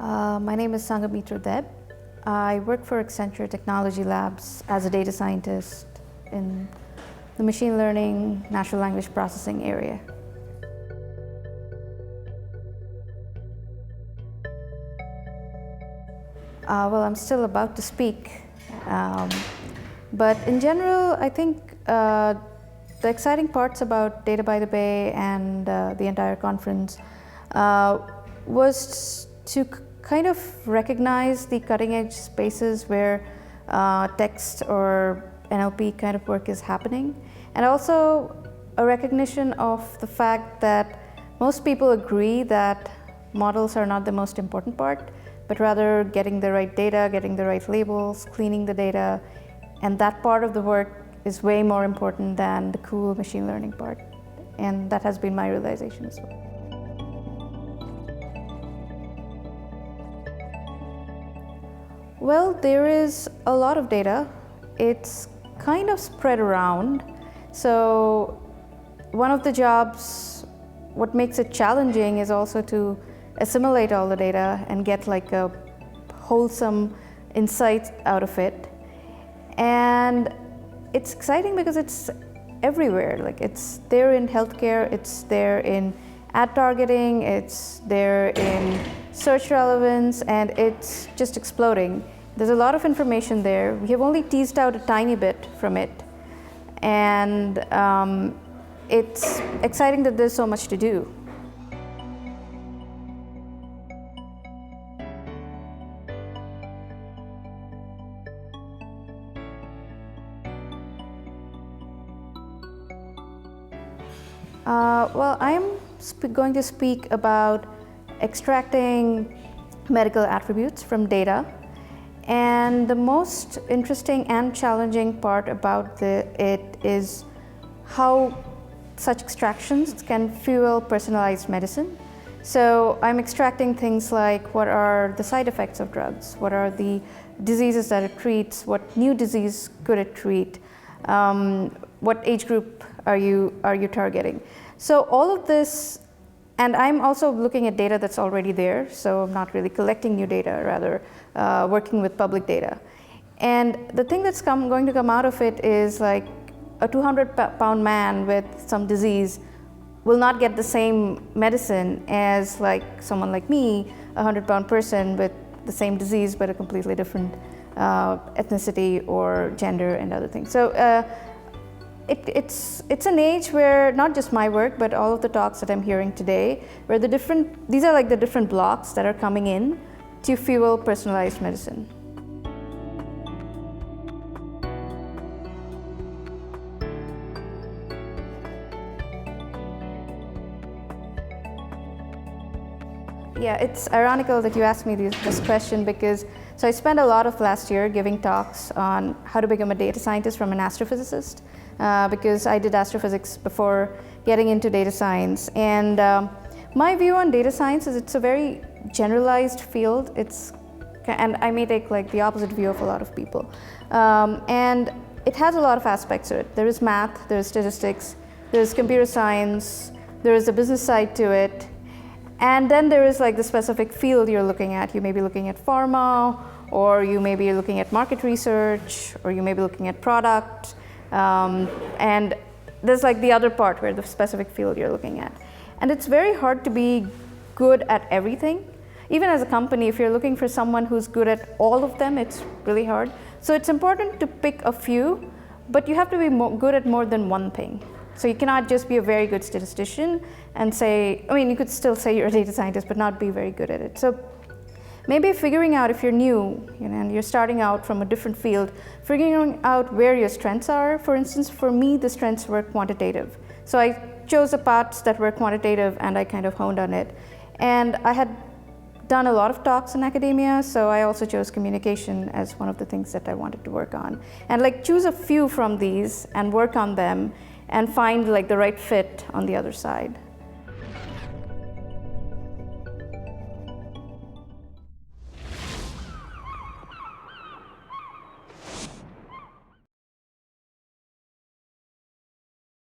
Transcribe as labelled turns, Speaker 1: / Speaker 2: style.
Speaker 1: My name is Sanghamitra Deb. I work for Accenture Technology Labs as a data scientist in the machine learning, natural language processing area. Well, I'm still about to speak, but in general, I think the exciting parts about Data by the Bay and the entire conference was to kind of recognize the cutting edge spaces where text or NLP kind of work is happening, and also a recognition of the fact that most people agree that models are not the most important part, but rather getting the right data, getting the right labels, cleaning the data, and that part of the work is way more important than the cool machine learning part. And that has been my realization as well. Well, there is a lot of data. It's kind of spread around. So one of the jobs, what makes it challenging is also to assimilate all the data and get like a wholesome insight out of it. And it's exciting because it's everywhere. Like it's there in healthcare, it's there in ad targeting, it's there in search relevance, and it's just exploding. There's a lot of information there. We have only teased out a tiny bit from it. And it's exciting that there's so much to do. Well, I'm going to speak about extracting medical attributes from data. And the most interesting and challenging part about it is how such extractions can fuel personalized medicine. So I'm extracting things like what are the side effects of drugs, what are the diseases that it treats, what new disease could it treat, what age group are you targeting. So all of this, and I'm also looking at data that's already there, so I'm not really collecting new data, rather working with public data. And the thing that's going to come out of it is like a 200-pound man with some disease will not get the same medicine as like someone like me, a 100-pound person with the same disease but a completely different ethnicity or gender and other things. So it's an age where not just my work, but all of the talks that I'm hearing today, where these are like the different blocks that are coming in to fuel personalized medicine. Yeah, it's ironical that you asked me this question because I spent a lot of last year giving talks on how to become a data scientist from an astrophysicist. Because I did astrophysics before getting into data science. And my view on data science is it's a very generalized field. And I may take like the opposite view of a lot of people. And it has a lot of aspects to it. There is math, there is statistics, there is computer science, there is a business side to it. And then there is like the specific field you're looking at. You may be looking at pharma, or you may be looking at market research, or you may be looking at product. And there's like the other part where the specific field you're looking at. And it's very hard to be good at everything. Even as a company, if you're looking for someone who's good at all of them, it's really hard. So it's important to pick a few, but you have to be good at more than one thing. So you cannot just be a very good statistician and say, I mean, you could still say you're a data scientist, but not be very good at it. So maybe figuring out if you're new, and you're starting out from a different field, figuring out where your strengths are. For instance, for me, the strengths were quantitative. So I chose the parts that were quantitative and I kind of honed on it. And I had done a lot of talks in academia, so I also chose communication as one of the things that I wanted to work on. And like choose a few from these and work on them and find like the right fit on the other side.